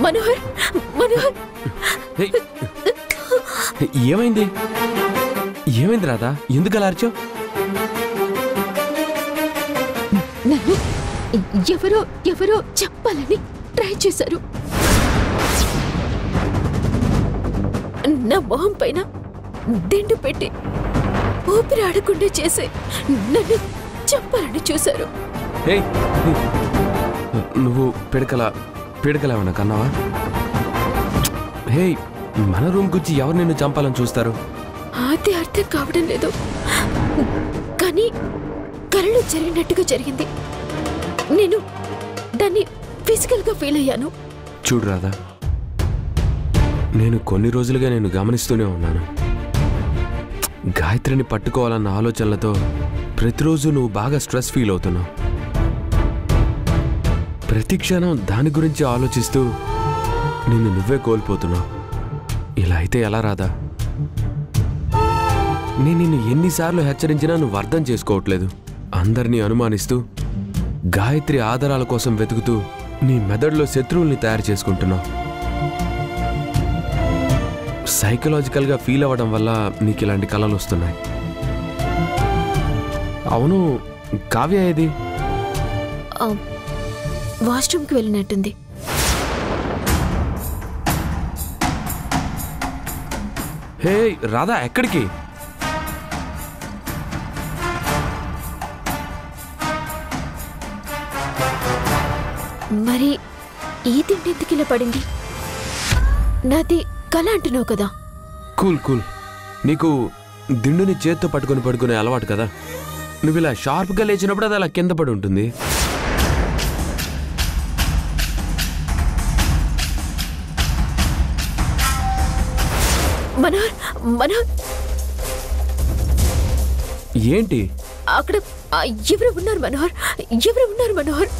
మనోహర్ మనోహర్ ఏమైంది ఏమైంది రాధా ఎందుకు అలా అరిచావు నన్ను ఎవరో ఎవరో చెప్పాలని ట్రై చేశారు నా మొహం పైన దిండు పెట్టి ఊపిరి ఆడకుండా చేసి నన్ను చంపాలని చూశారు నువ్వు పిడకలేవన్నా కన్నావా హే మన రూమ్ గురించి ఎవరు నిన్ను చంపాలని చూస్తారు అది అర్థం కావడం లేదు కానీ కలలో జరిగినట్టుగా జరిగింది నేను దాన్ని ఫిజికల్ గా ఫీల్ అయ్యాను చూడు రాధా నేను కొన్ని రోజులుగా నేను గమనిస్తూనే ఉన్నాను గాయత్రిని పట్టుకోవాలన్న ఆలోచనలతో ప్రతిరోజు నువ్వు బాగా స్ట్రెస్ ఫీల్ అవుతున్నావు ప్రతి క్షణం దాని గురించి ఆలోచిస్తూ నిన్ను నువ్వే కోల్పోతున్నావు ఇలా అయితే ఎలా రాదా నేను నిన్ను ఎన్నిసార్లు హెచ్చరించినా నువ్వు అర్థం చేసుకోవట్లేదు అందరినీ అనుమానిస్తూ గాయత్రి ఆధారాల కోసం వెతుకుతూ నీ మెదడులో శత్రువుల్ని తయారు చేసుకుంటున్నావు సైకలాజికల్గా ఫీల్ అవ్వడం వల్ల నీకు ఇలాంటి కలలు వస్తున్నాయి అవును కావ్య ఏది వాష్రూమ్కి వెళ్ళినట్టుంది హే రాధా ఎక్కడికి మరి ఈ తిండి ఎందుకు ఇలా పడింది నాది కళ అంటున్నావు కదా కూల్ కూల్ నీకు దిండుని చేత్తో పట్టుకుని పడుకునే అలవాటు కదా నువ్వు ఇలా షార్ప్గా లేచినప్పుడు అది అలా కింద పడి ఉంటుంది మనోహర్ మనోహర్ ఏంటి అక్కడ ఎవరు ఉన్నారు మనోహర్ ఎవరు ఉన్నారు మనోహర్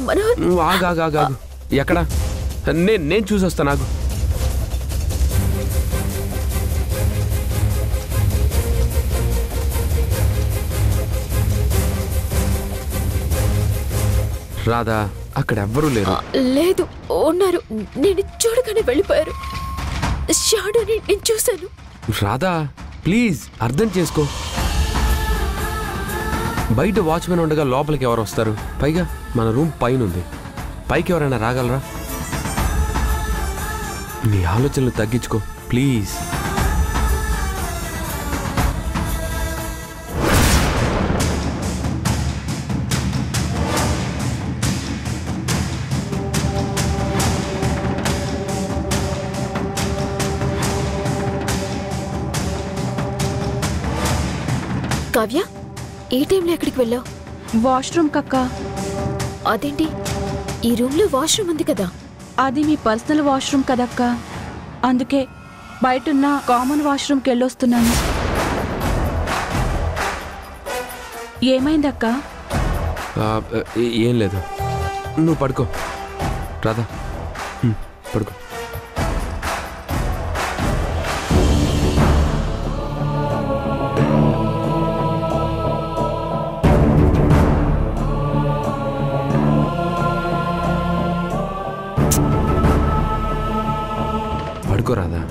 మనోహర్ ఆగాగాగాగు ఎక్కడ నేను చూసొస్తా నాకు రాధా అక్కడ ఎవ్వరూ లేరు లేదు ఉన్నారు నేను చూడగానే వెళ్ళిపోయారు షాడోని నేను చూశాను రాధా ప్లీజ్ అర్థం చేసుకో బయట వాచ్మెన్ ఉండగా లోపలికి ఎవరు వస్తారు పైగా మన రూమ్ పైన ఉంది పైకి ఎవరైనా రాగలరా నీ ఆలోచనలు తగ్గించుకో ప్లీజ్ కావ్య ఏ టైంలో ఎక్కడికి వెళ్ళావు వాష్రూమ్ కక్క అదేంటి ఈ రూమ్ లో వాష్రూమ్ ఉంది కదా అది మీ పర్సనల్ వాష్రూమ్ కదక్క అందుకే బయటున్న కామన్ వాష్రూమ్కి వెళ్ళొస్తున్నాను ఏమైందక్క ఏం లేదు నువ్వు పడుకో రాధా పడుకో రాధా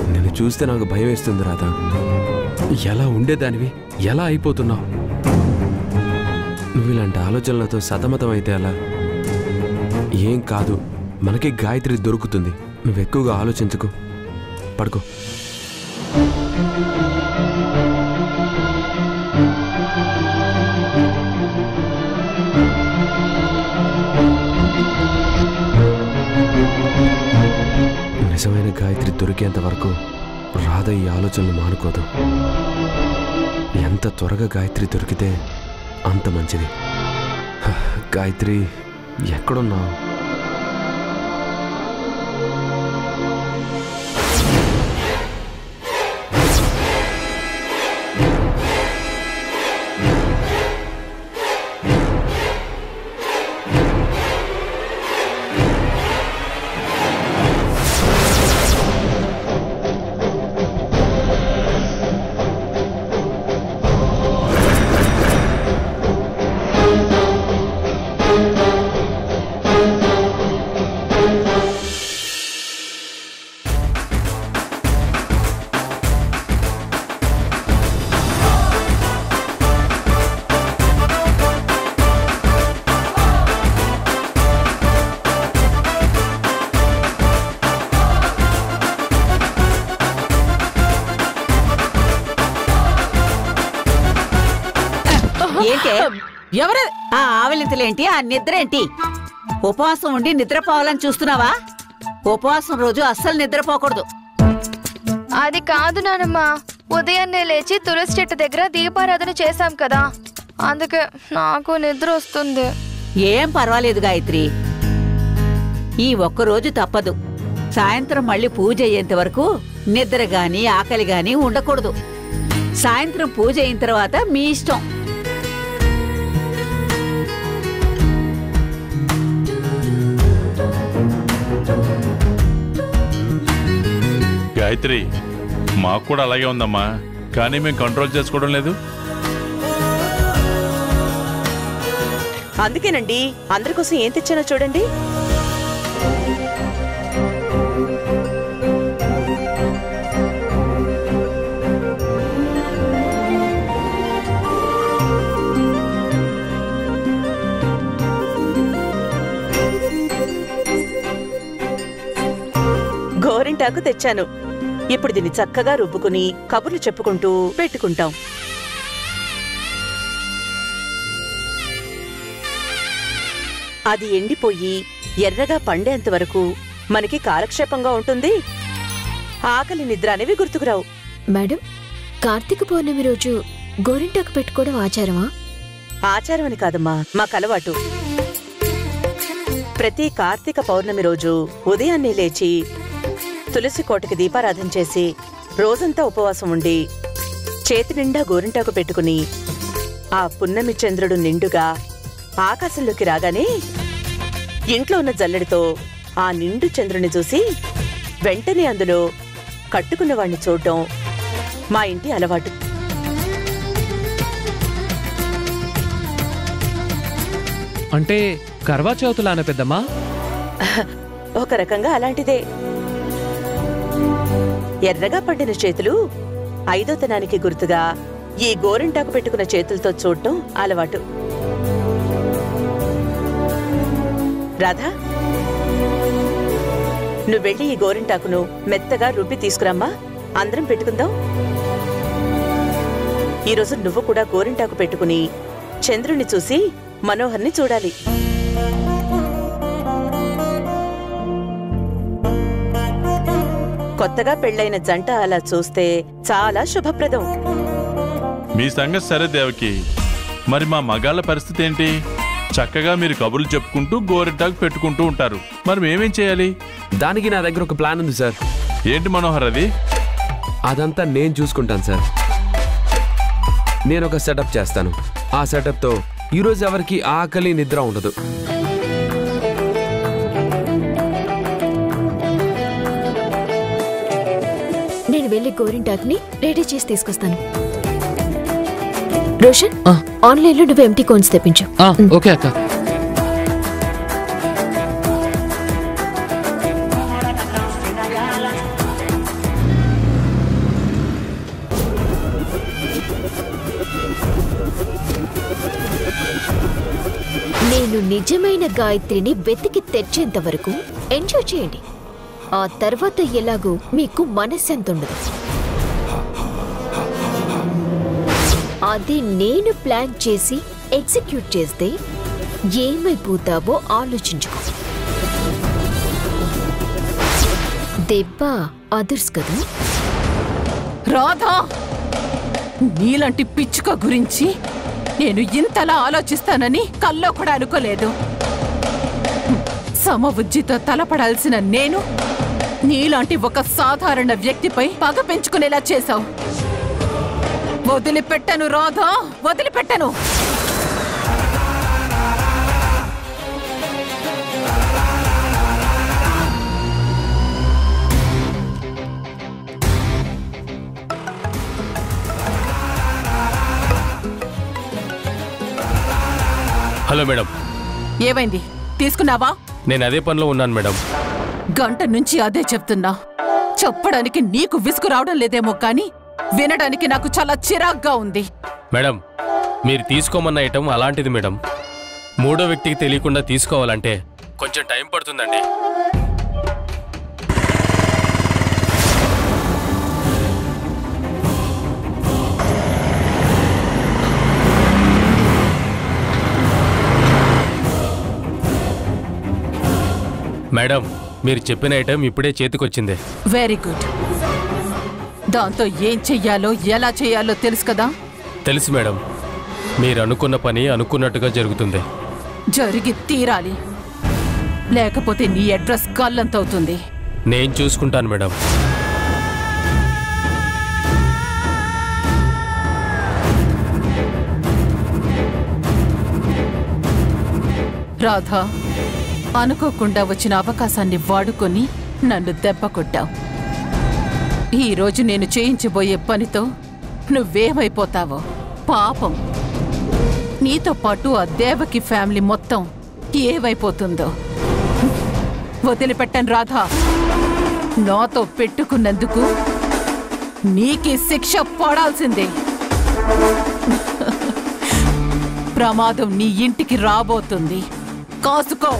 నిన్ను చూస్తే నాకు భయం వేస్తుంది రాధా ఎలా ఉండేదానివి ఎలా అయిపోతున్నావు నువ్వు ఇలాంటి ఆలోచనలతో సతమతం అయితే అలా ఏం కాదు మనకి గాయత్రి దొరుకుతుంది నువ్వు ఎక్కువగా ఆలోచించకు పడుకో నిజమైన గాయత్రి దొరికేంత వరకు రాధ ఈ ఆలోచనలు మానుకోదు ఎంత త్వరగా గాయత్రి దొరికితే అంత మంచిది గాయత్రి ఎక్కడున్నావు ఏంటే ఎవరు ఆ ఆవలింతలేంటి, ఆ నిద్రేంటి? ఉపవాసం ఉండి నిద్రపోవాలని చూస్తున్నావా? ఉపవాసం రోజు అస్సలు నిద్రపోకూడదు. అది కాదు నానమ్మ, ఉదయాన్నే లేచి తులసి చెట్టు దగ్గర దీపారాధన చేశాం కదా, అందుకే నాకు నిద్ర వస్తుంది. ఏం పర్వాలేదు గాయత్రి, ఈ ఒక్కరోజు తప్పదు. సాయంత్రం మళ్ళీ పూజ అయ్యేంత వరకు నిద్ర గాని ఆకలి గాని ఉండకూడదు. సాయంత్రం పూజ అయిన తర్వాత మీ ఇష్టం. గాయత్రి, మాకు కూడా అలాగే ఉందమ్మా, కానీ మేము కంట్రోల్ చేసుకోవడం లేదు. అందుకేనండి అందరి కోసం ఏం తెచ్చానో చూడండి. గోరింటాకు తెచ్చాను. ఇప్పుడు దీన్ని చక్కగా రుబ్బుకుని కబుర్లు చెప్పుకుంటూ పెట్టుకుంటాం. అది ఎండిపోయి ఎర్రగా పండేంత వరకు మనకి కాలక్షేపంగా ఉంటుంది. ఆకలి నిద్ర అనేవి గుర్తుకురావు. మేడం, కార్తీక పౌర్ణమి రోజు గోరింటాకు పెట్టుకోవడం ఆచారమా? ఆచారం అని కాదమ్మా, మాకు అలవాటు. ప్రతి కార్తీక పౌర్ణమి రోజు ఉదయాన్నే లేచి తులసి కోటకి దీపారాధన చేసి రోజంతా ఉపవాసం ఉండి చేతి నిండా గోరింటాకు పెట్టుకుని ఆ పున్నమి చంద్రుడు నిండుగా ఆకాశంలోకి రాగానే ఇంట్లో ఉన్న జల్లెడితో ఆ నిండు చంద్రుని చూసి వెంటనే అందులో కట్టుకున్నవాణ్ణి చూడటం మా ఇంటి అలవాటు. అంటే కర్వా చౌతులాన పెద్దమ్మా? ఒక రకంగా అలాంటిదే. ఎర్రగా పండిన చేతులు ఐదోతనానికి గుర్తుగా ఈ గోరింటాకు పెట్టుకున్న చేతులతో చూడటం అలవాటు. రాధా, నువ్వెళ్ళి ఈ గోరింటాకును మెత్తగా రుబ్బి తీసుకురమ్మా, అందరం పెట్టుకుందాం. ఈరోజు నువ్వు కూడా గోరింటాకు పెట్టుకుని చంద్రుణ్ణి చూసి మనోహర్ని చూడాలి. కొత్తగా పెళ్లైన జంట అలా చూస్తే చాలా శుభప్రదం. మీ సంగతి సరే దేవకి, మరి మా మగాళ్ళ పరిస్థితి ఏంటి? చక్కగా మీరు కబుర్లు చెప్పుకుంటూ గోరింటాకు పెట్టుకుంటూ ఉంటారు, మరి మేమేం చేయాలి? దానికి నా దగ్గర ఒక ప్లాన్ ఉంది సార్. ఏంటి మనోహర్ అది? అదంతా నేను చూసుకుంటాను సార్. నేను ఒక సెటప్ చేస్తాను. ఆ సెటప్తో ఈరోజు ఎవరికి ఆకలి నిద్ర ఉండదు. నేను వెళ్ళి గోరింటాకుని రెడీ చేసి తీసుకొస్తాను. రోషన్, ఆన్లైన్లో నువ్వు ఎంటీ కోన్స్ తెప్పించు. ఓకే అక్క. నేను నిజమైన గాయత్రిని వెతికి తెచ్చేంత వరకు ఎంజాయ్ చేయండి. ఆ తర్వాత ఎలాగో మీకు మనశ్శాంతి ఉండదు. అది నేను ప్లాన్ చేసి ఎగ్జిక్యూట్ చేస్తే ఏమైపోతావో ఆలోచించుకో. దెబ్బ అదర్స్ కదా. రాధా, నీలాంటి పిచ్చుక గురించి నేను ఇంతలా ఆలోచిస్తానని కల్లో కూడా అనుకోలేదు. సమబుద్ధితో తలపడాల్సిన నేను నీలాంటి ఒక సాధారణ వ్యక్తిపై పగ పెంచుకునేలా చేశావు. వదిలిపెట్టను రాధా, వదిలిపెట్టను. Hello madam. ఏమైంది, తీసుకున్నావా? నేను అదే పనిలో ఉన్నాను మేడం. గంట నుంచి అదే చెప్తున్నా. చెప్పడానికి నీకు విసుగు రావడం లేదేమో కానీ వినడానికి నాకు చాలా చిరాగ్గా ఉంది. మేడం, మీరు తీసుకోమన్న ఐటమ్ అలాంటిది మేడం. మూడో వ్యక్తికి తెలియకుండా తీసుకోవాలంటే కొంచెం టైం పడుతుందండి. మేడం మీరు చెప్పిన ఐటెం ఇప్పుడే చేతికొచ్చింది. Very good. దాంతో ఏం చెయ్యాలో ఎలా చెయ్యాలో తెలుసు కదా? తెలుసు మేడం. మీరు అనుకున్న పని అనుకున్నట్టుగా జరుగుతుంది. జరిగి తీరాలి, లేకపోతే నీ అడ్రస్ గల్లంతవుతుంది. నేను చూసుకుంటాను మేడం. రాధా, అనుకోకుండా వచ్చిన అవకాశాన్ని వాడుకొని నన్ను దెబ్బ కొట్టావు. ఈరోజు నేను చేయించబోయే పనితో నువ్వేమైపోతావో పాపం. నీతో పాటు ఆ దేవకి ఫ్యామిలీ మొత్తం ఏవైపోతుందో వదిలిపెట్టను రాధా. నాతో పెట్టుకున్నందుకు నీకే శిక్ష పడాల్సిందే. ప్రమాదం నీ ఇంటికి రాబోతుంది, కాసుకో.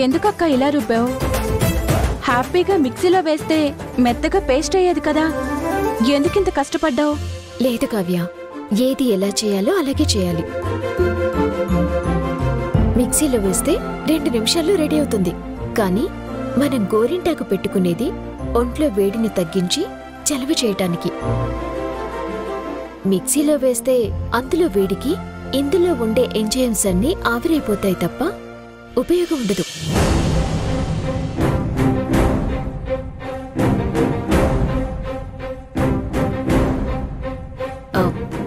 ఎందుకక్క ఇలా రుబ్బావు? హ్యాపీగా మిక్సీలో వేస్తే మెత్తగా పేస్ట్ అయ్యేది కదా, ఎందుకింత కష్టపడ్డావు? లేదు కావ్య, ఏది ఎలా చేయాలో అలాగే చేయాలి. మిక్సీలో వేస్తే 2 నిమిషాల్లో రెడీ అవుతుంది. కానీ మనం గోరింటాకు పెట్టుకునేది ఒంట్లో వేడిని తగ్గించి చలవ చేయటానికి. మిక్సీలో వేస్తే అందులో వేడికి ఇందులో ఉండే ఎంజైమ్స్ అన్నీ ఆవిరైపోతాయి తప్ప ఉపయోగం ఉండదు.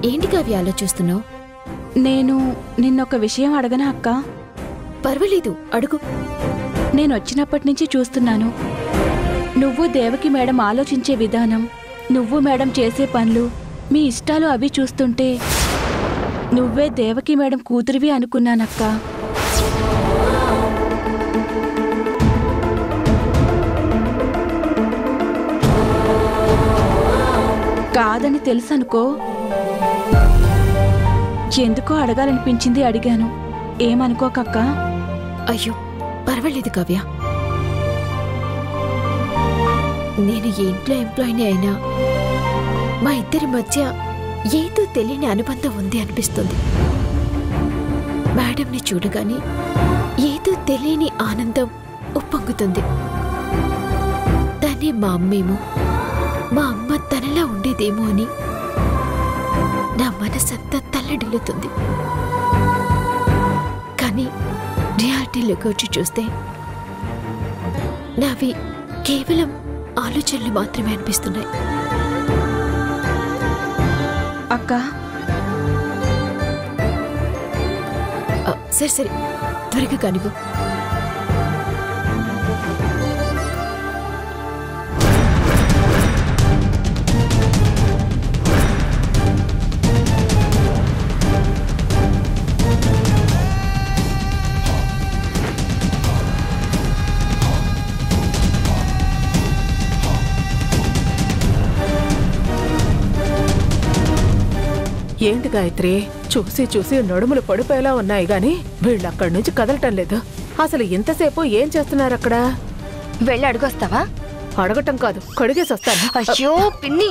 ఏంటి కావ్య ఆలోచిస్తున్నావు? నేను నిన్నొక విషయం అడగనా అక్క? పర్వాలేదు, అడుగు. నేను వచ్చినప్పటి నుంచి చూస్తున్నాను, నువ్వు దేవకి మేడం ఆలోచించే విధానం, నువ్వు మేడం చేసే పనులు, మీ ఇష్టాలు అవి చూస్తుంటే నువ్వే దేవకి మేడం కూతురివి అనుకున్నానక్క. కాదని తెలుసనుకో, ఎందుకో అడగాలనిపించింది, అడిగాను. ఏమనుకోకక్క. అయ్యో పర్వాలేదు కావ్య, నేను ఏ ఇంట్లో ఎంప్లాయీని అయినా మా ఇద్దరి మధ్య ఏదో తెలియని అనుబంధం ఉంది అనిపిస్తుంది. మేడంని చూడగానే ఏదో తెలియని ఆనందం ఉప్పొంగుతుంది. తనే మా అమ్మేమో, మా అమ్మ తనలా ఉండేదేమో అని నా మనసంతా తల్లడిల్లుతుంది. కానీ రియాలిటీలోకి వచ్చి చూస్తే నావి కేవలం ఆలోచనలు మాత్రమే అనిపిస్తున్నాయి. అక్క సరే సరే, త్వరగా కానివ్వు. ఏంటి గాయత్రి, చూసి చూసి నడుములు పడిపోయేలా ఉన్నాయి గాని వీళ్ళక్కడి నుంచి కదలటం లేదు. అసలు ఇంతసేపు ఏం చేస్తున్నారు అక్కడ? వెళ్ళి అడుగొస్తావా? అడగటం కాదు, కడిగేసి వస్తాను. అయ్యో పిన్ని,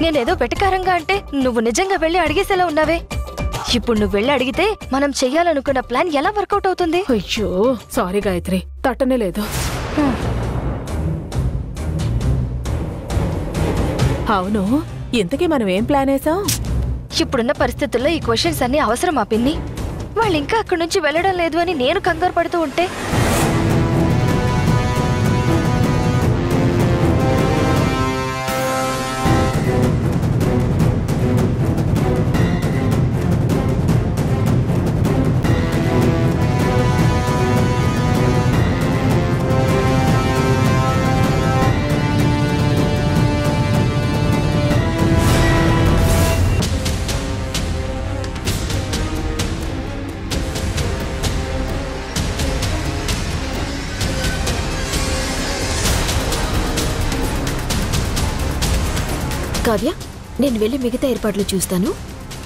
నేనేదో వెటకారంగా అంటే నువ్వు నిజంగా వెళ్ళి అడిగేసేలా ఉన్నావే. ఇప్పుడు నువ్వు వెళ్ళి అడిగితే మనం చెయ్యాలనుకున్న ప్లాన్ ఎలా వర్కౌట్ అవుతుంది? అయ్యో సారీ గాయత్రి, తట్టనే లేదు. అవును, ఇంతకీ మనం ఏం ప్లాన్ వేసాం? ఇప్పుడున్న పరిస్థితుల్లో ఈ క్వశ్చన్స్ అన్ని అవసరమా పిన్ని? వాళ్ళు ఇంకా అక్కడి నుంచి వెళ్ళడం లేదు అని నేను కంగారు పడుతూ ఉంటే కావ్య, నేను వెళ్ళి మిగతా ఏర్పాట్లు చూస్తాను.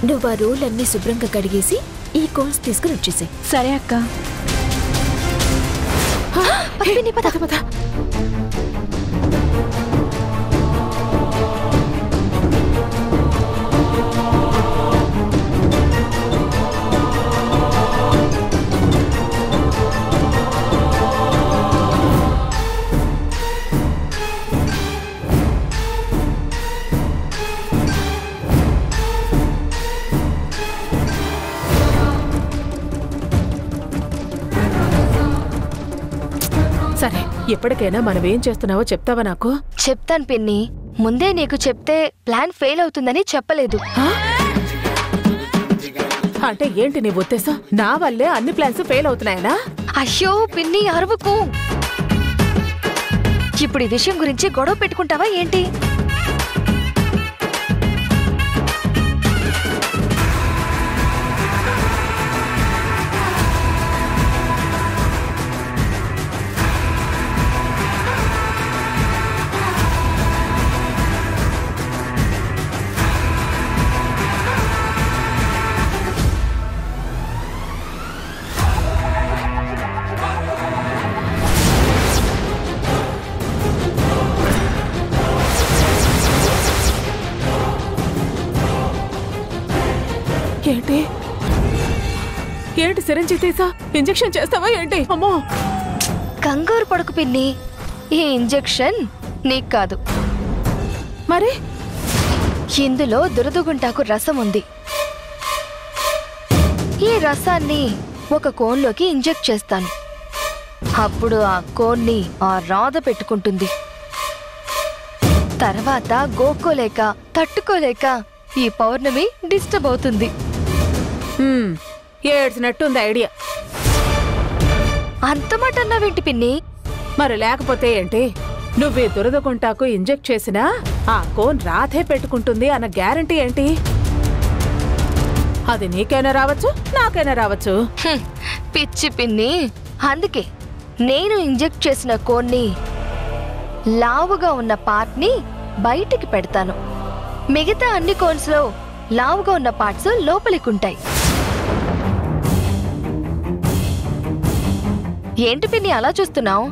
నువ్వు ఆ రోల్ అన్ని శుభ్రంగా కడిగేసి ఈ కోన్స్ తీసుకుని వచ్చేసాయి. సరే అక్క. సరే, ఎప్పటికైనా మనం ఏం చేస్తున్నావో చెప్తావా నాకు? చెప్తాను పిన్ని. ముందే నీకు చెప్తే ప్లాన్ ఫెయిల్ అవుతుందని చెప్పలేదు. అంటే ఏంటి నీ ఉద్దేశం? నా వల్లే అన్ని ప్లాన్స్ ఫెయిల్ అవుతున్నాయనా? అయ్యో పిన్ని, అరవకు. ఇప్పుడు ఈ విషయం గురించి గొడవ పెట్టుకుంటావా ఏంటి? ఏంటి ఏంటి సిరంజి తీసా ఇంజెక్షన్ చేస్తావా ఏంటి? అమ్మో, కంగారు పడకు పిన్ని. ఈ ఇంజెక్షన్ నీకు కాదు. మరి ఇందులో దురదగుంటాకు రసం ఉంది. ఈ రసాన్ని ఒక కోన్లోకి ఇంజెక్ట్ చేస్తాను. అప్పుడు ఆ కోన్ని ఆ రాధ పెట్టుకుంటుంది. తర్వాత గోక్కోలేక తట్టుకోలేక ఈ పౌర్ణమి డిస్టర్బ్ అవుతుంది. ఏడ్చినట్టుంది ఐడియా. అంత మాట అన్నావేంటి పిన్ని? మరి లేకపోతే ఏంటి? నువ్వే దురదగుంటాకు ఇంజెక్ట్ చేసినా ఆ కోన్ రాధే పెట్టుకుంటుంది అన్న గ్యారంటీ ఏంటి? అది నీకైనా రావచ్చు, నాకైనా రావచ్చు. పిచ్చి పిన్ని. అందుకే నేను ఇంజెక్ట్ చేసిన కోన్ని లావుగా ఉన్న పార్ట్ని బయటికి పెడతాను. మిగతా అన్ని కోన్స్ లో లావుగా ఉన్న పార్ట్స్ లోపలికుంటాయి. ఏంటి పిన్ని అలా చూస్తున్నావు?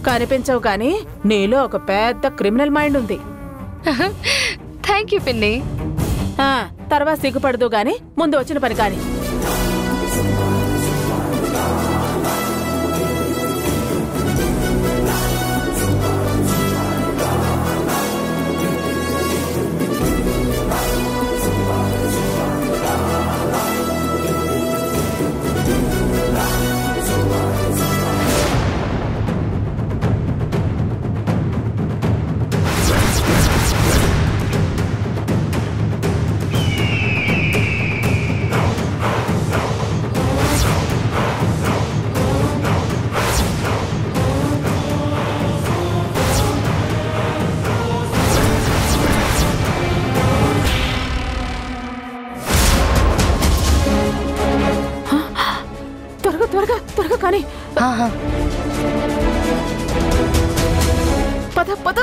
కనిపించవు కానీ నీలో ఒక పెద్ద క్రిమినల్ మైండ్ ఉంది. థ్యాంక్ యూ పిన్ని. తర్వాత సిగ్గుపడదు గాని ముందు వచ్చిన పని కాని. త్వరగా కానీ. పద పద.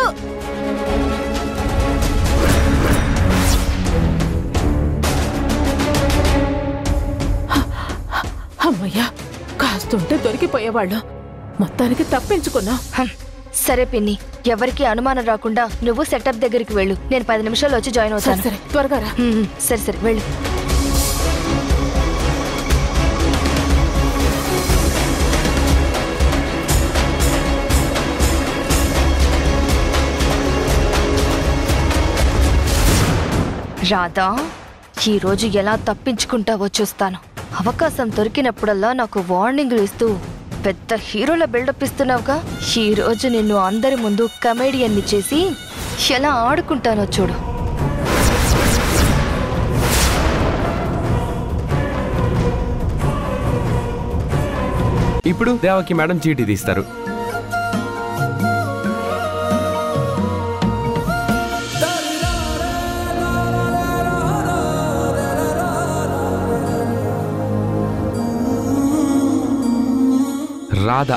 అమ్మయ్యా, కాస్తుంటే దొరికిపోయేవాళ్ళు. మొత్తానికి తప్పించుకున్నా. సరే పిన్ని, ఎవరికి అనుమానం రాకుండా నువ్వు సెటప్ దగ్గరికి వెళ్ళు. నేను 10 నిమిషాల్లో వచ్చి జాయిన్ అవుతాను. సరే త్వరగా రా. సరే సరే వెళ్ళు. రాధా, ఈరోజు ఎలా తప్పించుకుంటావో చూస్తాను. అవకాశం దొరికినప్పుడల్లా నాకు వార్నింగ్లు ఇస్తూ పెద్ద హీరోల బిల్డప్ ఇస్తున్నావుగా. ఈ రోజు నిన్ను అందరి ముందు కమేడియన్ని చేసి ఎలా ఆడుకుంటానో చూడు. ఇప్పుడు దేవకి మేడం చీటీ తీస్తారు. రాధ